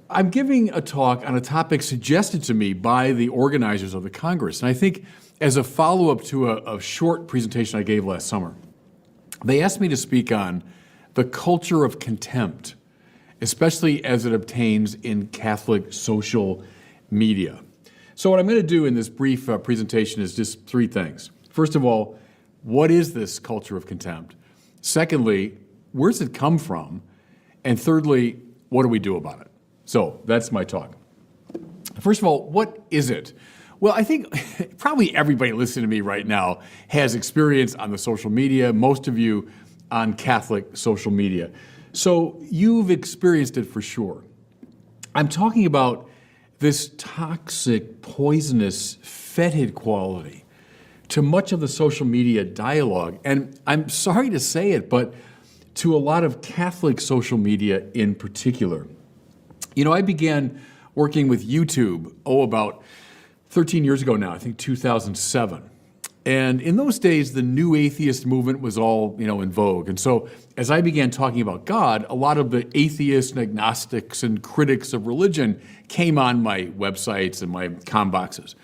I'm giving a talk on a topic suggested to me by the organizers of the Congress. And I think as a follow-up to a short presentation I gave last summer, they asked me to speak on the culture of contempt, especially as it obtains in Catholic social media. So what I'm going to do in this brief presentation is just three things. First of all, what is this culture of contempt? Secondly, where does it come from? And thirdly, what do we do about it? So that's my talk. First of all, what is it? Well, I think probably everybody listening to me right now has experience on the social media, most of you on Catholic social media. So you've experienced it for sure. I'm talking about this toxic, poisonous, fetid quality to much of the social media dialogue. And I'm sorry to say it, but to a lot of Catholic social media in particular. You know, I began working with YouTube, about 13 years ago now, I think 2007. And in those days, the new atheist movement was all, in vogue. And so as I began talking about God, a lot of the atheists and agnostics and critics of religion came on my websites and my comm boxes.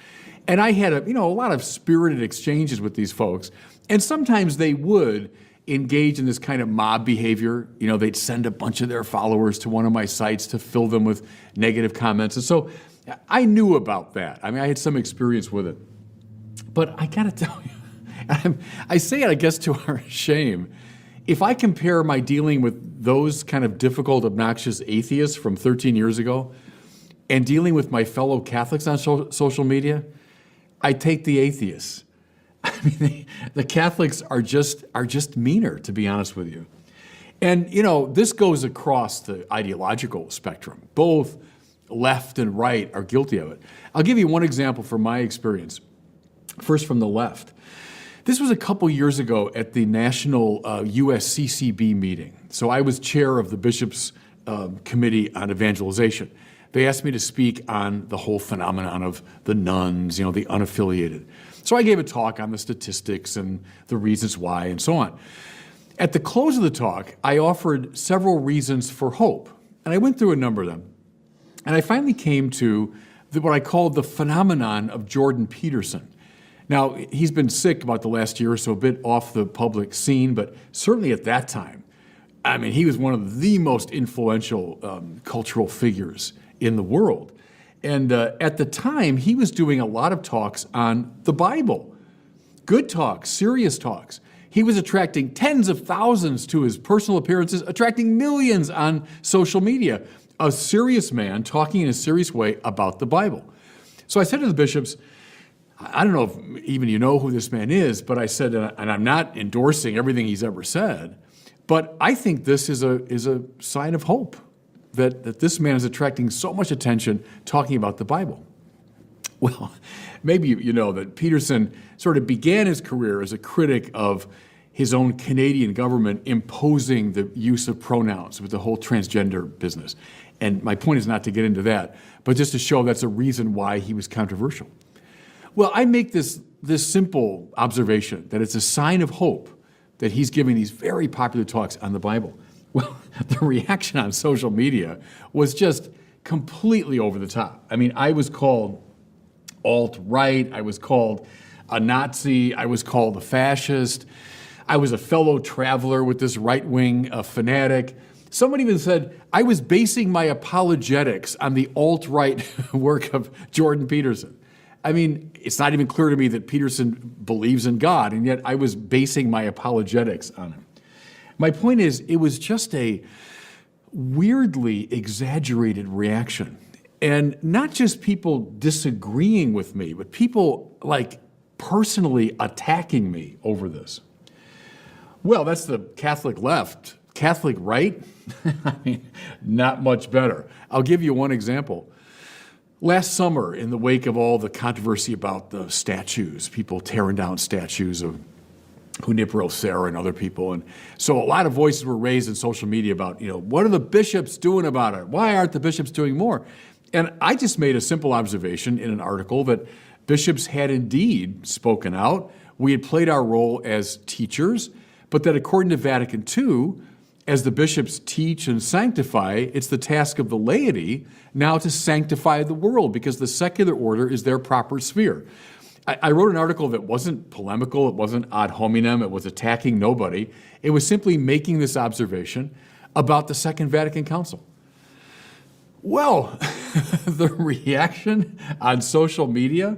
And I had a lot of spirited exchanges with these folks. And sometimes they would engage in this kind of mob behavior. They'd send a bunch of their followers to one of my sites to fill them with negative comments. And so I knew about that. I mean, I had some experience with it. But I gotta tell you, I say it, I guess, to our shame. If I compare my dealing with those kind of difficult, obnoxious atheists from 13 years ago and dealing with my fellow Catholics on social media, I take the atheists. I mean, the Catholics are just meaner, to be honest with you. And, this goes across the ideological spectrum. Both left and right are guilty of it. I'll give you one example from my experience. First, from the left. This was a couple years ago at the national USCCB meeting. So I was chair of the Bishops' Committee on Evangelization. They asked me to speak on the whole phenomenon of the nuns, the unaffiliated. So I gave a talk on the statistics and the reasons why and so on. At the close of the talk, I offered several reasons for hope. And I went through a number of them. And I finally came to what I called the phenomenon of Jordan Peterson. Now, he's been sick about the last year or so, a bit off the public scene, but certainly at that time, I mean, he was one of the most influential cultural figures in the world. And at the time, he was doing a lot of talks on the Bible. Good talks, serious talks. He was attracting tens of thousands to his personal appearances, attracting millions on social media. A serious man talking in a serious way about the Bible. So I said to the bishops, I don't know if even you know who this man is, but I said, and I'm not endorsing everything he's ever said, but I think this is a sign of hope, that this man is attracting so much attention talking about the Bible. Well, maybe you know that Peterson sort of began his career as a critic of his own Canadian government imposing the use of pronouns with the whole transgender business. And my point is not to get into that, but just to show that's a reason why he was controversial. Well, I make this simple observation that it's a sign of hope that he's giving these very popular talks on the Bible. Well, the reaction on social media was just completely over the top. I mean, I was called alt-right, I was called a Nazi, I was called a fascist, I was a fellow traveler with this right-wing fanatic. Someone even said I was basing my apologetics on the alt-right work of Jordan Peterson. I mean, it's not even clear to me that Peterson believes in God, and yet I was basing my apologetics on him. My point is, it was just a weirdly exaggerated reaction. And not just people disagreeing with me, but people personally attacking me over this. Well, that's the Catholic left. Catholic right? I mean, not much better. I'll give you one example. Last summer, in the wake of all the controversy about the statues, people tearing down statues of Junipero Serra and other people, and so a lot of voices were raised in social media about, what are the bishops doing about it? Why aren't the bishops doing more? And I just made a simple observation in an article that bishops had indeed spoken out. We had played our role as teachers, but that according to Vatican II, as the bishops teach and sanctify, it's the task of the laity now to sanctify the world, because the secular order is their proper sphere. I wrote an article that wasn't polemical, it wasn't ad hominem, it was attacking nobody. It was simply making this observation about the Second Vatican Council. Well, the reaction on social media,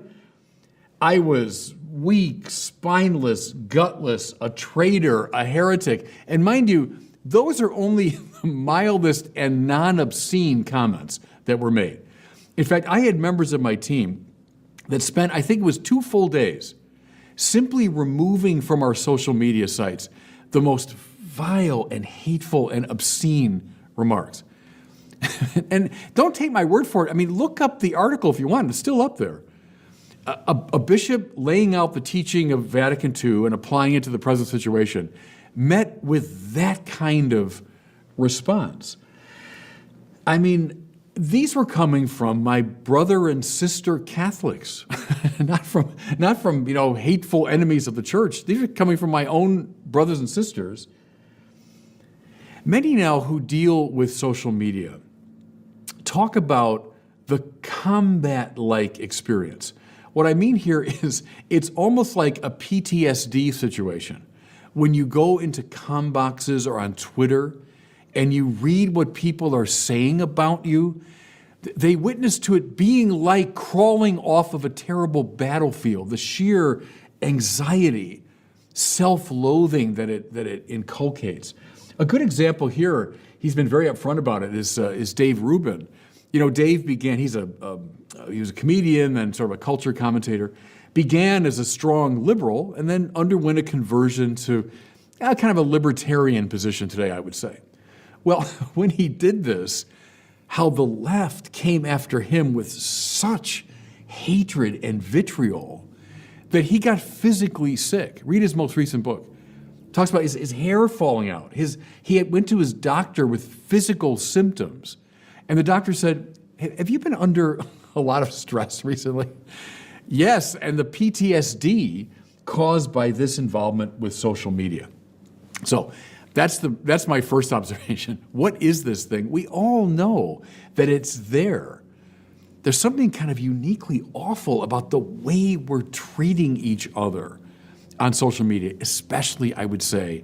I was weak, spineless, gutless, a traitor, a heretic. And mind you, those are only the mildest and non-obscene comments that were made. In fact, I had members of my team that spent, I think it was 2 full days, simply removing from our social media sites the most vile and hateful and obscene remarks. And don't take my word for it. I mean, look up the article if you want. It's still up there. A bishop laying out the teaching of Vatican II and applying it to the present situation met with that kind of response. I mean, these were coming from my brother and sister Catholics, not from hateful enemies of the church. These are coming from my own brothers and sisters. Many now who deal with social media talk about the combat-like experience. What I mean here is it's almost like a PTSD situation. When you go into comm boxes or on Twitter and you read what people are saying about you, they witness to it being like crawling off of a terrible battlefield, the sheer anxiety, self-loathing that it inculcates. A good example here, he's been very upfront about it, is Dave Rubin. You know, Dave began, he was a comedian and sort of a culture commentator, began as a strong liberal and then underwent a conversion to kind of a libertarian position today, I would say. Well, when he did this, how the left came after him with such hatred and vitriol that he got physically sick. Read his most recent book. Talks about his hair falling out. He went to his doctor with physical symptoms. And the doctor said, have you been under a lot of stress recently? Yes, and the PTSD caused by this involvement with social media. So that's my first observation. What is this thing? We all know that it's there. There's something kind of uniquely awful about the way we're treating each other on social media, especially, I would say,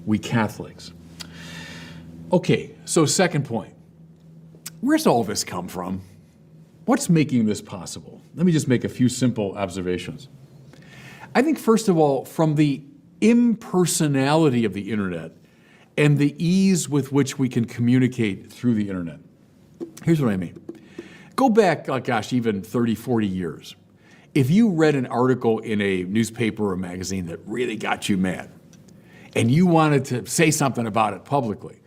we Catholics. Okay, so second point. Where's all this come from? What's making this possible? Let me just make a few simple observations. I think, first of all, from the impersonality of the internet and the ease with which we can communicate through the internet. Here's what I mean. Go back, even 30, 40 years. If you read an article in a newspaper or magazine that really got you mad, and you wanted to say something about it publicly,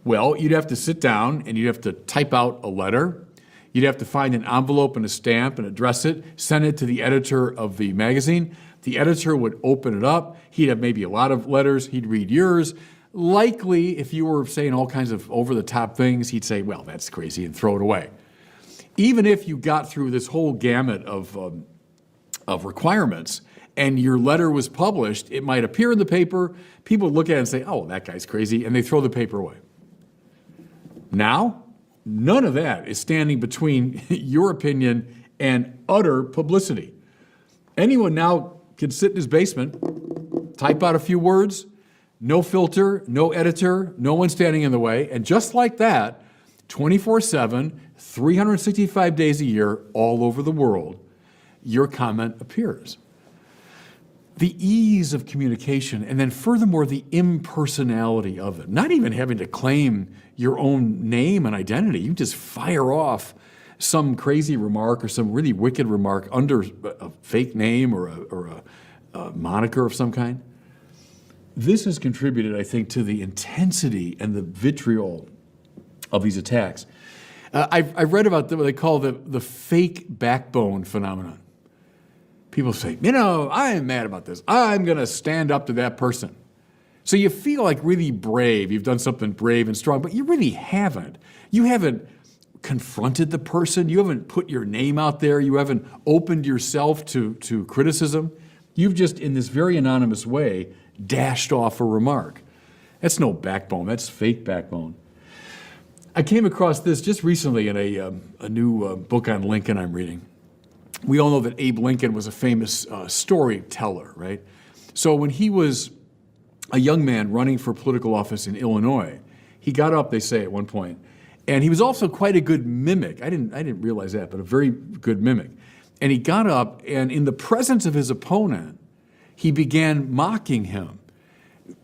well, you'd have to sit down and you'd have to type out a letter. You'd have to find an envelope and a stamp and address it, send it to the editor of the magazine. The editor would open it up. He'd have maybe a lot of letters. He'd read yours. Likely, if you were saying all kinds of over-the-top things, he'd say, well, that's crazy, and throw it away. Even if you got through this whole gamut of requirements and your letter was published, it might appear in the paper. People would look at it and say, oh, that guy's crazy, and they throw the paper away. Now, none of that is standing between your opinion and utter publicity. Anyone now can sit in his basement, type out a few words, no filter, no editor, no one standing in the way, and just like that, 24/7, 365 days a year, all over the world, your comment appears. The ease of communication, and then furthermore, the impersonality of it. Not even having to claim your own name and identity. You just fire off some crazy remark or some really wicked remark under a fake name or a moniker of some kind. This has contributed, I think, to the intensity and the vitriol of these attacks. I've read about what they call the fake backbone phenomenon. People say, I am mad about this. I'm going to stand up to that person. So you feel like really brave. You've done something brave and strong, but you really haven't. You haven't confronted the person. You haven't put your name out there. You haven't opened yourself to criticism. You've just, in this very anonymous way, dashed off a remark. That's no backbone. That's fake backbone. I came across this just recently in a new book on Lincoln I'm reading. We all know that Abe Lincoln was a famous storyteller, right? So when he was a young man running for political office in Illinois, he got up, they say at one point, and he was also quite a good mimic. I didn't realize that, but a very good mimic. And he got up, and in the presence of his opponent, he began mocking him,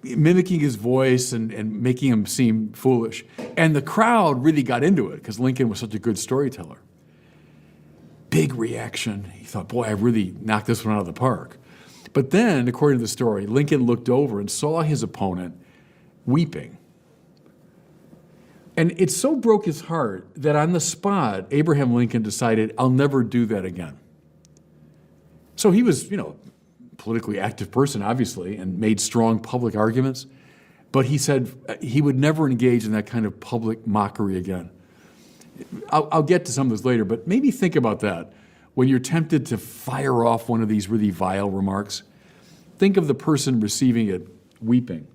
mimicking his voice and making him seem foolish. And the crowd really got into it because Lincoln was such a good storyteller. Big reaction. He thought, boy, I really knocked this one out of the park. But then, according to the story, Lincoln looked over and saw his opponent weeping. And it so broke his heart that on the spot, Abraham Lincoln decided, I'll never do that again. So he was, politically active person, obviously, and made strong public arguments. But he said he would never engage in that kind of public mockery again. I'll get to some of this later, but maybe think about that. When you're tempted to fire off one of these really vile remarks, think of the person receiving it weeping.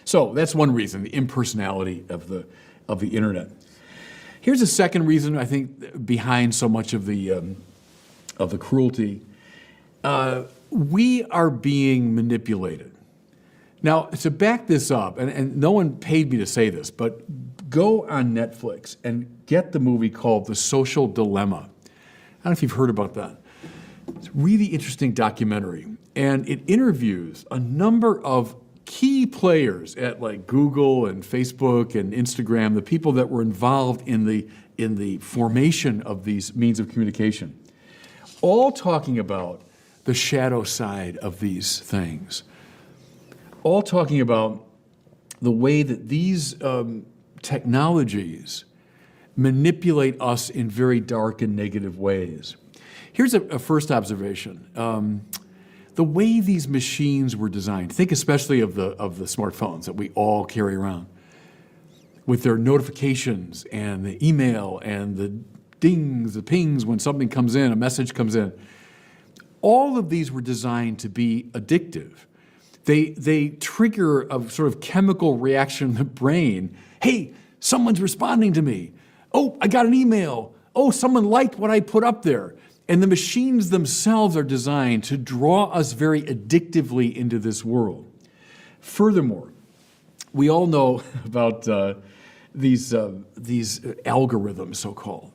So that's one reason, the impersonality of the internet. Here's a second reason, I think, behind so much of the cruelty. We are being manipulated. Now, to back this up, and no one paid me to say this, but go on Netflix and get the movie called The Social Dilemma. I don't know if you've heard about that. It's a really interesting documentary, and it interviews a number of key players at like Google and Facebook and Instagram, the people that were involved in the formation of these means of communication, all talking about the shadow side of these things, all talking about the way that these technologies manipulate us in very dark and negative ways. Here's a first observation. The way these machines were designed, think especially of the smartphones that we all carry around, with their notifications and the email and the dings, the pings when something comes in, a message comes in. All of these were designed to be addictive. They trigger a sort of chemical reaction in the brain. Hey, someone's responding to me. Oh, I got an email. Oh, someone liked what I put up there. And the machines themselves are designed to draw us very addictively into this world. Furthermore, we all know about these algorithms, so-called.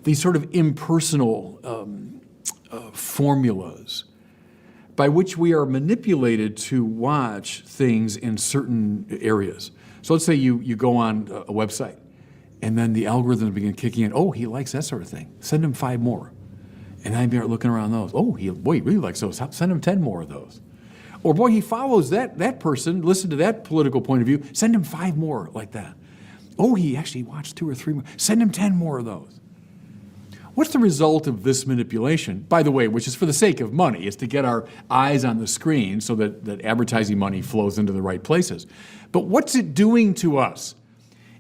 These sort of impersonal formulas by which we are manipulated to watch things in certain areas. So let's say you go on a website, and then the algorithms begin kicking in. Oh, he likes that sort of thing. Send him 5 more. And then I start looking around those. Oh, he really likes those. Send him 10 more of those. Or boy, he follows that person. Listen to that political point of view. Send him 5 more like that. Oh, he actually watched 2 or 3 more. Send him 10 more of those. What's the result of this manipulation? By the way, which is for the sake of money. It's to get our eyes on the screen so that advertising money flows into the right places. But what's it doing to us?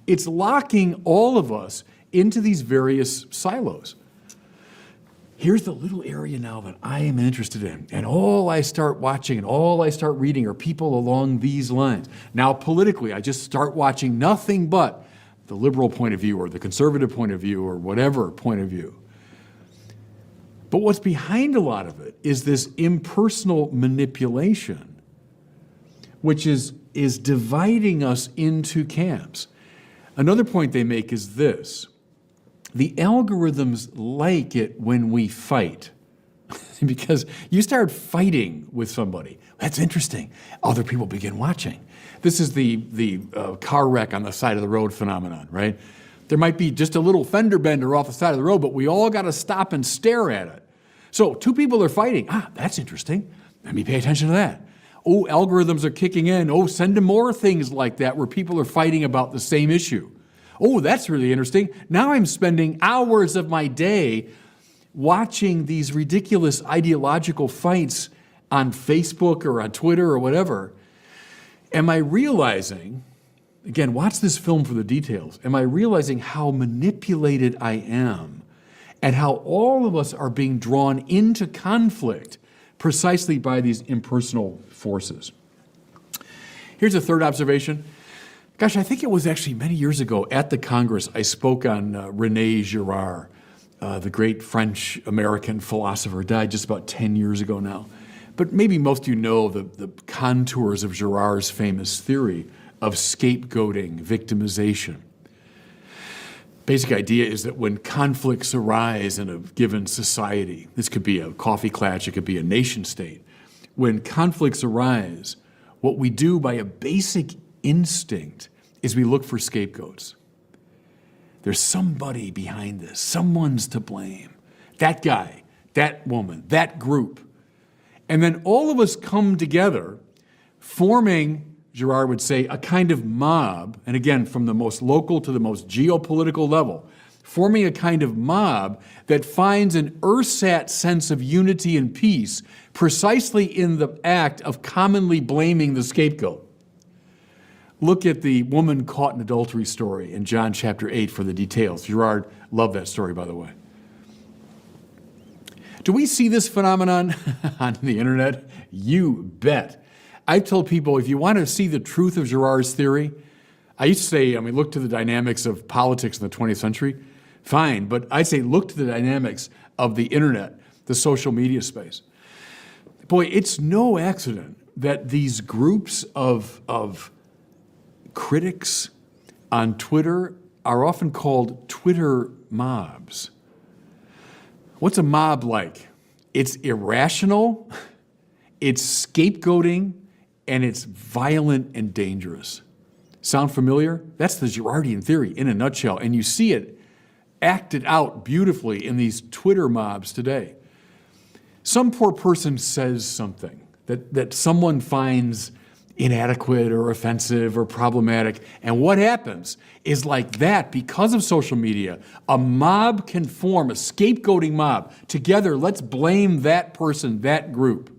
It's locking all of us into these various silos. Here's the little area now that I am interested in, and all I start watching and all I start reading are people along these lines. Now, politically, I just start watching nothing but the liberal point of view or the conservative point of view or whatever point of view. But what's behind a lot of it is this impersonal manipulation, which is dividing us into camps. Another point they make is this. The algorithms like it when we fight because you start fighting with somebody. That's interesting. Other people begin watching. This is the car wreck on the side of the road phenomenon, right? There might be just a little fender bender off the side of the road, but we all got to stop and stare at it. So 2 people are fighting. That's interesting. Let me pay attention to that. Oh, algorithms are kicking in. Oh, send them more things like that where people are fighting about the same issue. Oh, that's really interesting. Now I'm spending hours of my day watching these ridiculous ideological fights on Facebook or on Twitter or whatever. Am I realizing, again, watch this film for the details, am I realizing how manipulated I am and how all of us are being drawn into conflict precisely by these impersonal forces? Here's a third observation. Gosh, I think it was actually many years ago at the Congress, I spoke on René Girard, the great French-American philosopher, died just about 10 years ago now. But maybe most of you know the contours of Girard's famous theory of scapegoating, victimization. Basic idea is that when conflicts arise in a given society, this could be a coffee klatch, it could be a nation state. When conflicts arise, what we do by a basic instinct is we look for scapegoats. There's somebody behind this. Someone's to blame. That guy, that woman, that group. And then all of us come together, forming, Girard would say, a kind of mob, and again, from the most local to the most geopolitical level, forming a kind of mob that finds an ersatz sense of unity and peace precisely in the act of commonly blaming the scapegoat. Look at the woman caught in adultery story in John chapter 8 for the details. Girard loved that story, by the way. Do we see this phenomenon on the internet? You bet. I've told people, if you want to see the truth of Girard's theory, I used to say, look to the dynamics of politics in the 20th century. Fine, but I'd say look to the dynamics of the internet, the social media space. Boy, it's no accident that these groups of critics on Twitter are often called Twitter mobs. What's a mob like? It's irrational, it's scapegoating, and it's violent and dangerous. Sound familiar? That's the Girardian theory in a nutshell, and you see it acted out beautifully in these Twitter mobs today. Some poor person says something that someone finds inadequate or offensive or problematic. And what happens is like that, because of social media, a mob can form, a scapegoating mob. Together, let's blame that person, that group.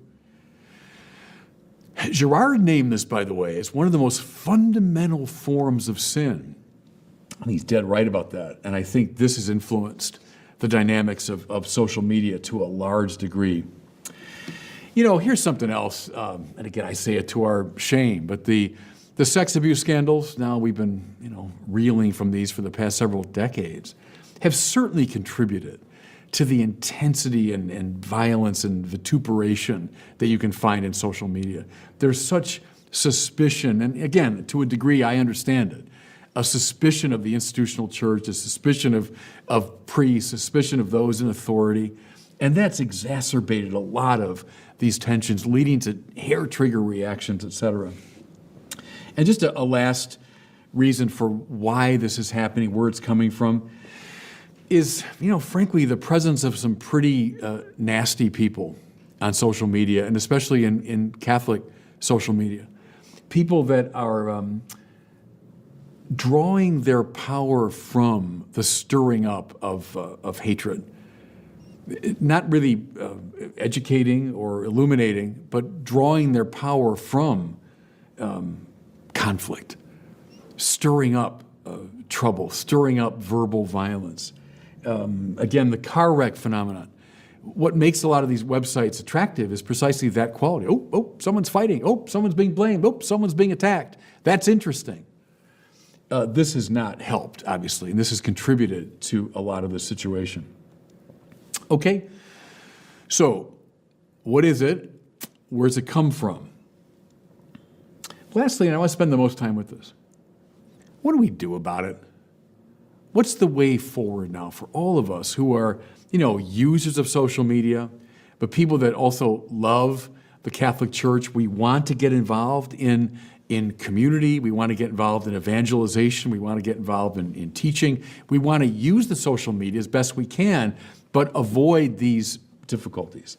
Girard named this, by the way, as one of the most fundamental forms of sin. And he's dead right about that. And I think this has influenced the dynamics of social media to a large degree. Here's something else, and again, I say it to our shame, but the sex abuse scandals, now we've been, reeling from these for the past several decades, have certainly contributed to the intensity and violence and vituperation that you can find in social media. There's such suspicion, and again, to a degree, I understand it, a suspicion of the institutional church, a suspicion of priests, suspicion of those in authority, and that's exacerbated a lot of these tensions, leading to hair trigger reactions, et cetera. And just a last reason for why this is happening, where it's coming from, is, frankly, the presence of some pretty nasty people on social media, and especially in Catholic social media. People that are drawing their power from the stirring up of hatred. Not really educating or illuminating, but drawing their power from conflict, stirring up trouble, stirring up verbal violence. Again, the car wreck phenomenon. What makes a lot of these websites attractive is precisely that quality. Oh, someone's fighting. Oh, someone's being blamed. Oh, someone's being attacked. That's interesting. This has not helped, obviously, and this has contributed to a lot of the situation. Okay, so what is it? Where does it come from? Lastly, and I want to spend the most time with this, what do we do about it? What's the way forward now for all of us who are, users of social media, but people that also love the Catholic Church? We want to get involved in community. We want to get involved in evangelization. We want to get involved in teaching. We want to use the social media as best we can, but avoid these difficulties.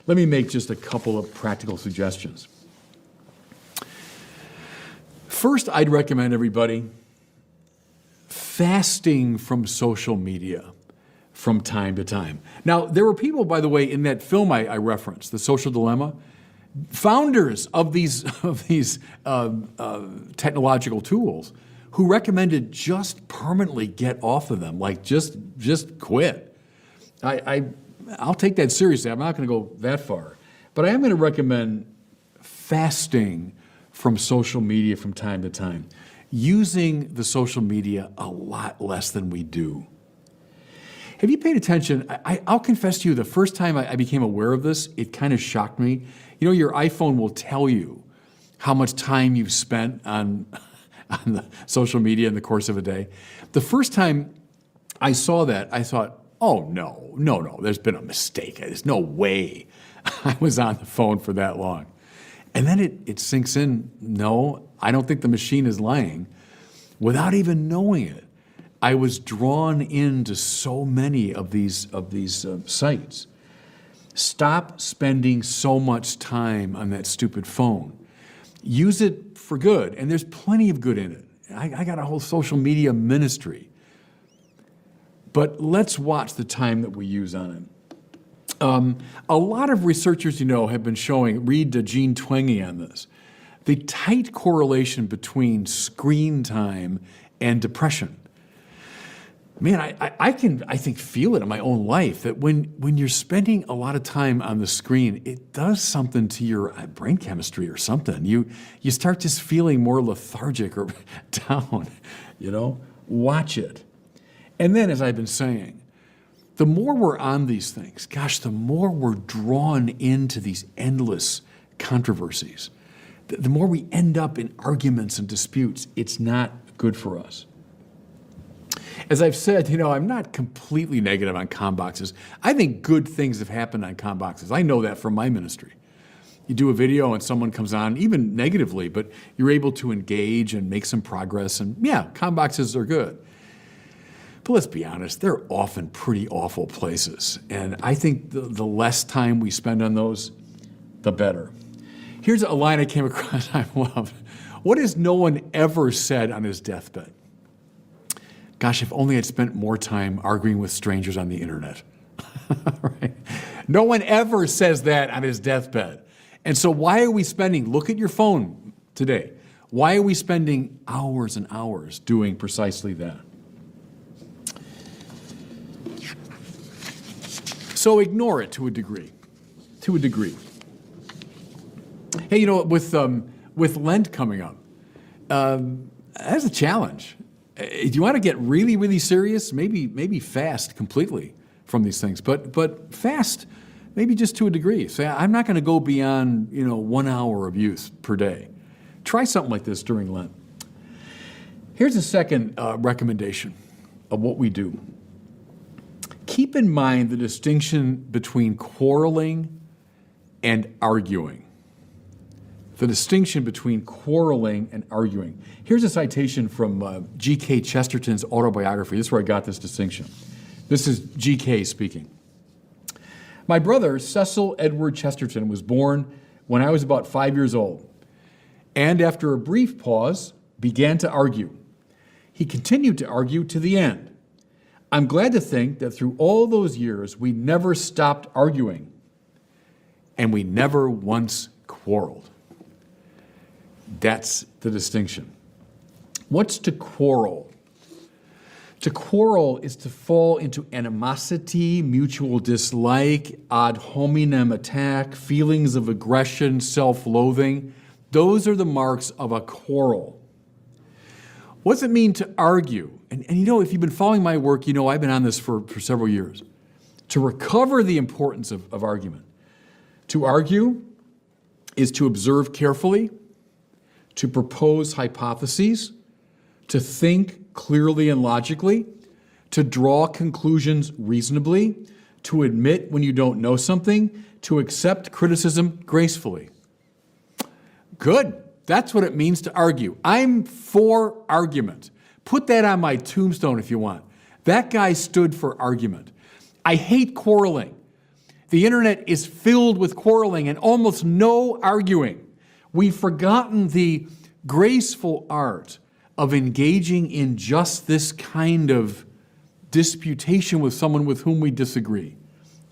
Let me make just a couple of practical suggestions. First, I'd recommend everybody fasting from social media from time to time. Now, there were people, by the way, in that film I referenced, The Social Dilemma, founders of these technological tools, who recommended just permanently get off of them, like just quit. I'll take that seriously. I'm not going to go that far. But I am going to recommend fasting from social media from time to time, using the social media a lot less than we do. Have you paid attention? I'll confess to you, the first time I became aware of this, it kind of shocked me. You know, your iPhone will tell you how much time you've spent on the social media in the course of a day. The first time I saw that, I thought, oh, no, there's been a mistake. There's no way I was on the phone for that long. And then it sinks in, no, I don't think the machine is lying. Without even knowing it, I was drawn into so many of these sites. Stop spending so much time on that stupid phone. Use it for good, and there's plenty of good in it. I got a whole social media ministry. But let's watch the time that we use on it. A lot of researchers, have been showing, read Jean Twenge on this, the tight correlation between screen time and depression. Man, I can feel it in my own life that when you're spending a lot of time on the screen, it does something to your brain chemistry or something. You start just feeling more lethargic or down, Watch it. And then, as I've been saying, the more we're on these things, gosh, the more we're drawn into these endless controversies. The more we end up in arguments and disputes, it's not good for us. As I've said, I'm not completely negative on ComBoxes. I think good things have happened on ComBoxes. I know that from my ministry. You do a video and someone comes on, even negatively, but you're able to engage and make some progress. And yeah, ComBoxes are good. But let's be honest, they're often pretty awful places. And I think the less time we spend on those, the better. Here's a line I came across I love. What has no one ever said on his deathbed? Gosh, if only I'd spent more time arguing with strangers on the internet. Right? No one ever says that on his deathbed. And so why are we spending, look at your phone today, why are we spending hours and hours doing precisely that? So ignore it to a degree. Hey, with Lent coming up, that's a challenge. Do you want to get really, really serious? Maybe fast completely from these things, but fast maybe just to a degree. Say, I'm not going to go beyond 1 hour of use per day. Try something like this during Lent. Here's a second recommendation of what we do. Keep in mind the distinction between quarreling and arguing. The distinction between quarreling and arguing. Here's a citation from G.K. Chesterton's autobiography. This is where I got this distinction. This is G.K. speaking. My brother, Cecil Edward Chesterton, was born when I was about 5 years old, and after a brief pause, began to argue. He continued to argue to the end. I'm glad to think that through all those years, we never stopped arguing, and we never once quarreled. That's the distinction. What's to quarrel? To quarrel is to fall into animosity, mutual dislike, ad hominem attack, feelings of aggression, self-loathing. Those are the marks of a quarrel. What does it mean to argue? And if you've been following my work, I've been on this for several years. To recover the importance of argument. To argue is to observe carefully, to propose hypotheses, to think clearly and logically, to draw conclusions reasonably, to admit when you don't know something, to accept criticism gracefully. Good. That's what it means to argue. I'm for argument. Put that on my tombstone if you want. That guy stood for argument. I hate quarreling. The internet is filled with quarreling and almost no arguing. We've forgotten the graceful art of engaging in just this kind of disputation with someone with whom we disagree.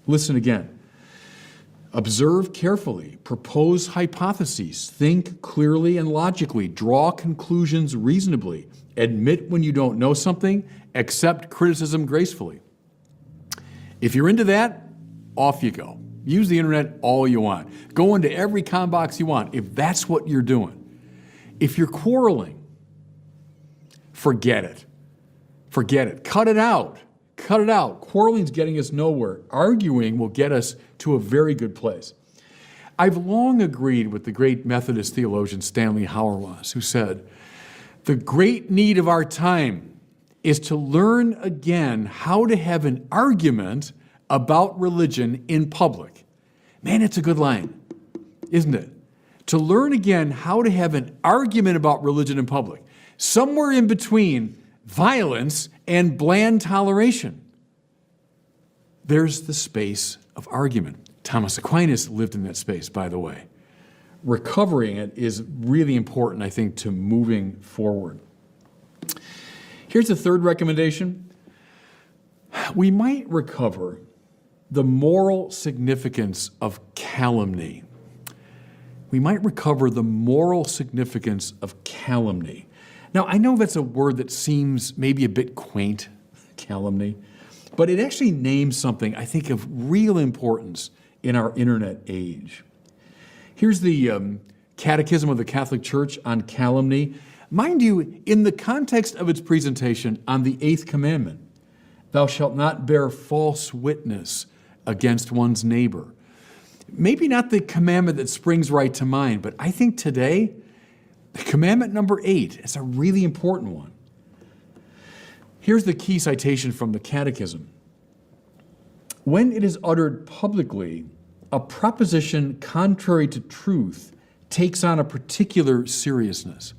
Listen again. Observe carefully, propose hypotheses, think clearly and logically, draw conclusions reasonably, admit when you don't know something, accept criticism gracefully. If you're into that, off you go. Use the internet all you want. Go into every ComBox you want if that's what you're doing. If you're quarreling, forget it. Forget it. Cut it out. Cut it out. Quarreling's getting us nowhere. Arguing will get us to a very good place. I've long agreed with the great Methodist theologian Stanley Hauerwas, who said, "The great need of our time is to learn again how to have an argument about religion in public." Man, it's a good line, isn't it? To learn again how to have an argument about religion in public, somewhere in between violence and bland toleration. There's the space of argument. Thomas Aquinas lived in that space, by the way. Recovering it is really important, I think, to moving forward. Here's the third recommendation. We might recover the moral significance of calumny. We might recover the moral significance of calumny. Now, I know that's a word that seems maybe a bit quaint, calumny, but it actually names something I think of real importance in our internet age. Here's the Catechism of the Catholic Church on calumny. Mind you, in the context of its presentation on the 8th commandment, thou shalt not bear false witness against one's neighbor. Maybe not the commandment that springs right to mind, but I think today, commandment number 8 is a really important one. Here's the key citation from the Catechism. When it is uttered publicly, a proposition contrary to truth takes on a particular seriousness.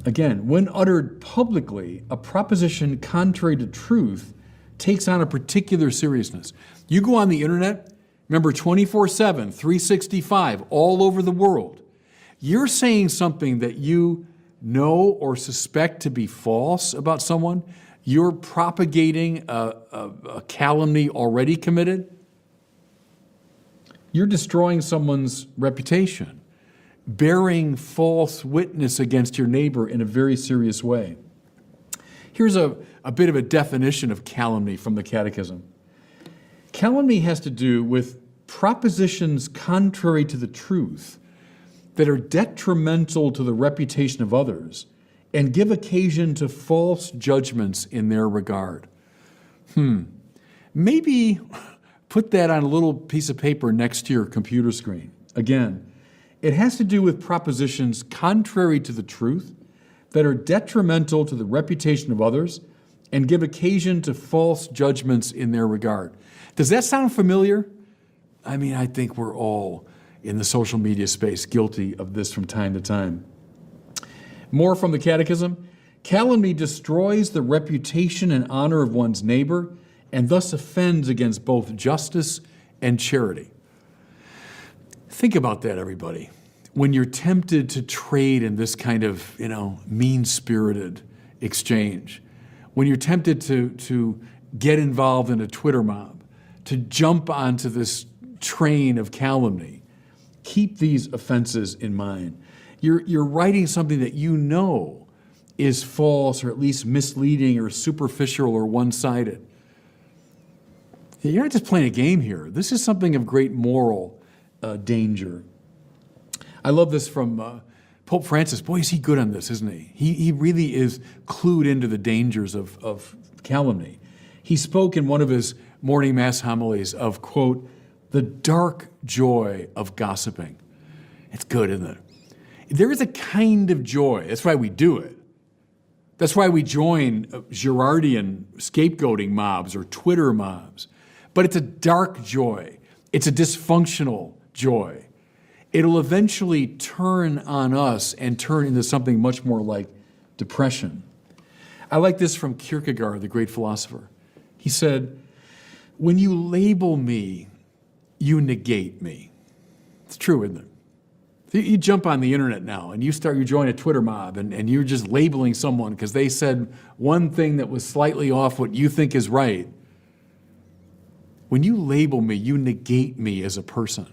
Again, when uttered publicly, a proposition contrary to truth takes on a particular seriousness. You go on the internet, remember 24/7, 365, all over the world. You're saying something that you know or suspect to be false about someone. You're propagating a calumny already committed. You're destroying someone's reputation, bearing false witness against your neighbor in a very serious way. Here's a bit of a definition of calumny from the Catechism. Calumny has to do with propositions contrary to the truth that are detrimental to the reputation of others and give occasion to false judgments in their regard. Maybe put that on a little piece of paper next to your computer screen. Again, it has to do with propositions contrary to the truth that are detrimental to the reputation of others and give occasion to false judgments in their regard. Does that sound familiar? I mean, I think we're all in the social media space guilty of this from time to time. More from the Catechism. Calumny destroys the reputation and honor of one's neighbor and thus offends against both justice and charity. Think about that, everybody. When you're tempted to trade in this kind of, mean-spirited exchange, when you're tempted to get involved in a Twitter mob, to jump onto this train of calumny, keep these offenses in mind. You're writing something that you know is false or at least misleading or superficial or one-sided. You're not just playing a game here. This is something of great moral danger. I love this from Pope Francis. Boy, is he good on this, isn't he? He really is clued into the dangers of calumny. He spoke in one of his morning mass homilies of, quote, the dark joy of gossiping. It's good, isn't it? There is a kind of joy. That's why we do it. That's why we join Girardian scapegoating mobs or Twitter mobs. But it's a dark joy. It's a dysfunctional joy. It'll eventually turn on us and turn into something much more like depression. I like this from Kierkegaard, the great philosopher. He said, when you label me, you negate me. It's true, isn't it? You jump on the internet now and you join a Twitter mob and you're just labeling someone because they said one thing that was slightly off what you think is right. When you label me, you negate me as a person.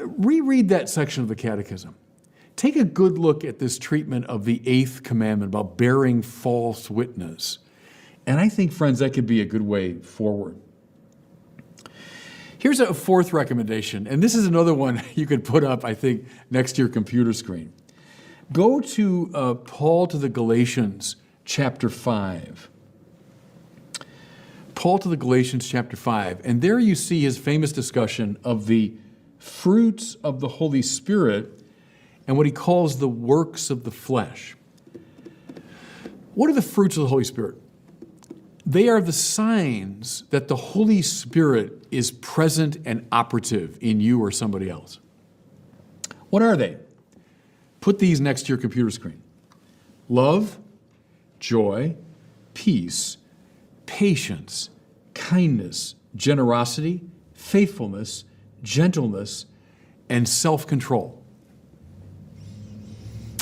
Reread that section of the Catechism. Take a good look at this treatment of the 8th commandment about bearing false witness. And I think, friends, that could be a good way forward. Here's a fourth recommendation, and this is another one you could put up, I think, next to your computer screen. Go to Paul to the Galatians, chapter 5. Paul to the Galatians, chapter 5, and there you see his famous discussion of the fruits of the Holy Spirit and what he calls the works of the flesh. What are the fruits of the Holy Spirit? They are the signs that the Holy Spirit is present and operative in you or somebody else. What are they? Put these next to your computer screen. Love, joy, peace, patience, kindness, generosity, faithfulness, gentleness, and self-control.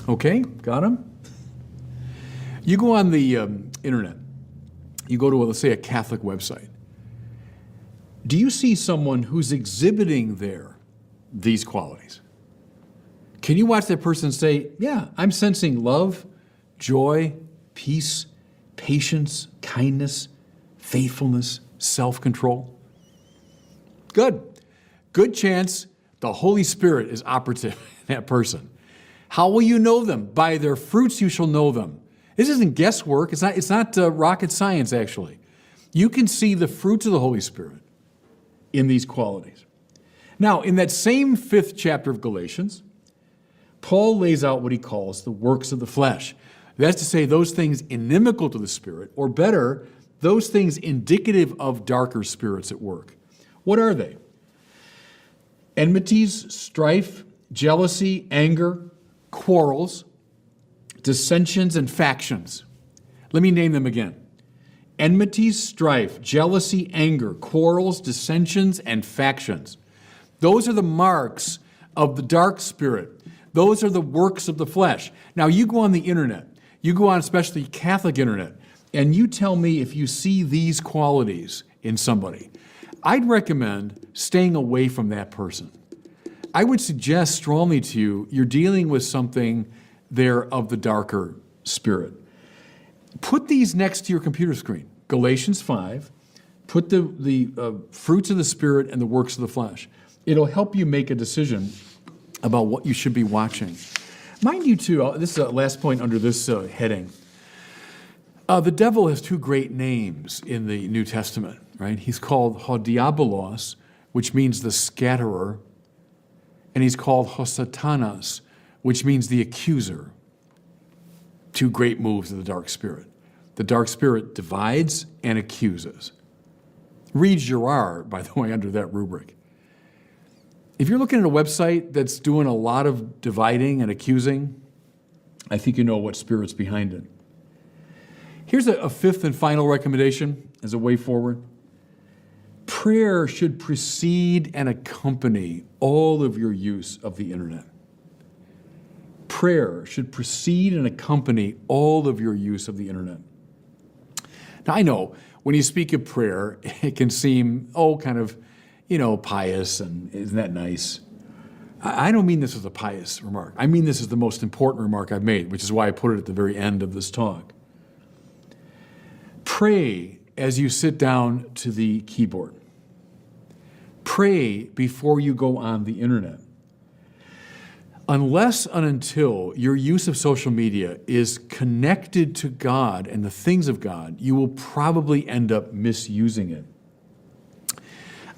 Okay, got them? You go on the internet. You go to, let's say, a Catholic website. Do you see someone who's exhibiting there these qualities? Can you watch that person say, yeah, I'm sensing love, joy, peace, patience, kindness, faithfulness, self-control? Good. Good chance the Holy Spirit is operative in that person. How will you know them? By their fruits you shall know them. This isn't guesswork. It's not rocket science, actually. You can see the fruits of the Holy Spirit in these qualities. Now, in that same 5th chapter of Galatians, Paul lays out what he calls the works of the flesh. That's to say, those things inimical to the Spirit, or better, those things indicative of darker spirits at work. What are they? Enmities, strife, jealousy, anger, quarrels, dissensions, and factions. Let me name them again. Enmities, strife, jealousy, anger, quarrels, dissensions, and factions. Those are the marks of the dark spirit. Those are the works of the flesh. Now, you go on the internet, you go on especially Catholic internet, and you tell me if you see these qualities in somebody. I'd recommend staying away from that person. I would suggest strongly to you, you're dealing with something there of the darker spirit. Put these next to your computer screen. Galatians 5, put the fruits of the Spirit and the works of the flesh. It'll help you make a decision about what you should be watching. Mind you, too, this is the last point under this heading. The devil has 2 great names in the New Testament, right? He's called Hodiabolos, which means the scatterer, and he's called Hosatanas, which means the accuser. 2 great moves of the dark spirit. The dark spirit divides and accuses. Read Girard, by the way, under that rubric. If you're looking at a website that's doing a lot of dividing and accusing, I think you know what spirit's behind it. Here's a 5th and final recommendation as a way forward. Prayer should precede and accompany all of your use of the internet. Prayer should precede and accompany all of your use of the internet. Now, I know when you speak of prayer, it can seem, kind of, pious, and isn't that nice? I don't mean this as a pious remark. I mean this is the most important remark I've made, which is why I put it at the very end of this talk. Pray as you sit down to the keyboard. Pray before you go on the internet. Unless and until your use of social media is connected to God and the things of God, you will probably end up misusing it.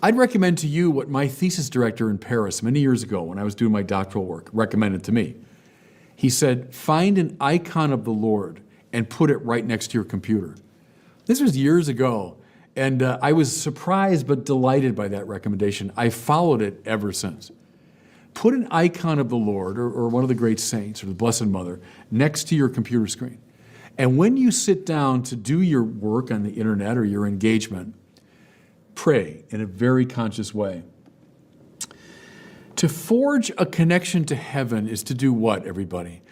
I'd recommend to you what my thesis director in Paris many years ago when I was doing my doctoral work recommended to me. He said, find an icon of the Lord and put it right next to your computer. This was years ago, and I was surprised but delighted by that recommendation. I followed it ever since. Put an icon of the Lord or one of the great saints or the Blessed Mother next to your computer screen. And when you sit down to do your work on the internet or your engagement, pray in a very conscious way. To forge a connection to heaven is to do what, everybody?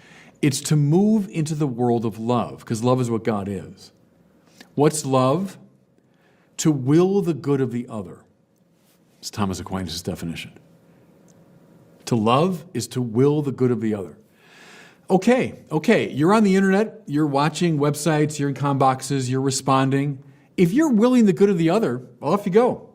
It's to move into the world of love, because love is what God is. What's love? To will the good of the other. It's Thomas Aquinas' definition. To love is to will the good of the other. Okay, you're on the internet, you're watching websites, you're in com boxes, you're responding. If you're willing the good of the other, well, off you go.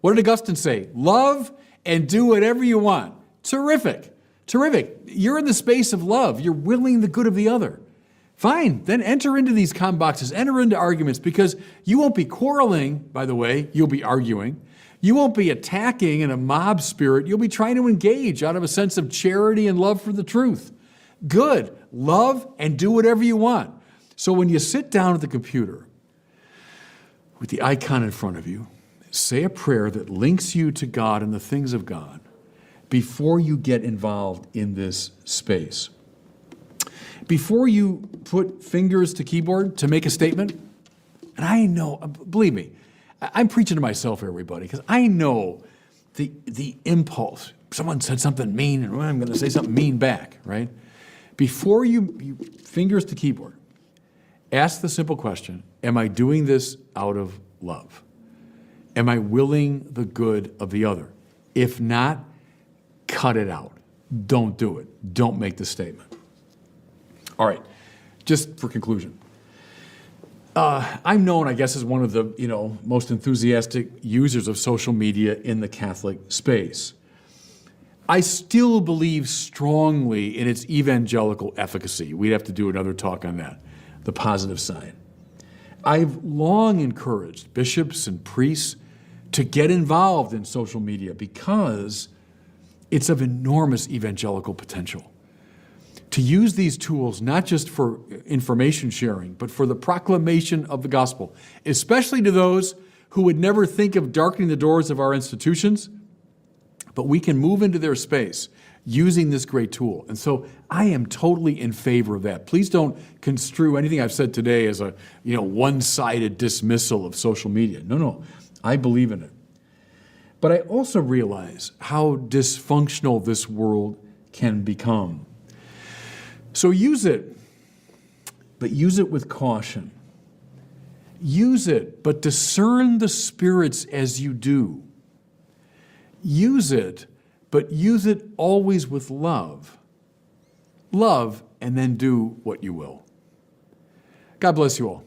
What did Augustine say? Love and do whatever you want. Terrific. Terrific. You're in the space of love. You're willing the good of the other. Fine. Then enter into these calm boxes. Enter into arguments, because you won't be quarreling, by the way. You'll be arguing. You won't be attacking in a mob spirit. You'll be trying to engage out of a sense of charity and love for the truth. Good. Love and do whatever you want. So when you sit down at the computer with the icon in front of you, say a prayer that links you to God and the things of God before you get involved in this space. Before you put fingers to keyboard to make a statement, and I know, believe me, I'm preaching to myself, everybody, because I know the impulse. Someone said something mean, and I'm going to say something mean back, right? Before you fingers to keyboard, ask the simple question, am I doing this out of love? Am I willing the good of the other? If not, cut it out. Don't do it. Don't make the statement. All right, just for conclusion. I'm known, I guess, as one of the most enthusiastic users of social media in the Catholic space. I still believe strongly in its evangelical efficacy. We'd have to do another talk on that, the positive side. I've long encouraged bishops and priests to get involved in social media because it's of enormous evangelical potential. To use these tools not just for information sharing, but for the proclamation of the gospel, especially to those who would never think of darkening the doors of our institutions, but we can move into their space using this great tool. And so I am totally in favor of that. Please don't construe anything I've said today as a one-sided dismissal of social media. No, I believe in it. But I also realize how dysfunctional this world can become. So use it, but use it with caution. Use it, but discern the spirits as you do. Use it, but use it always with love. Love, and then do what you will. God bless you all.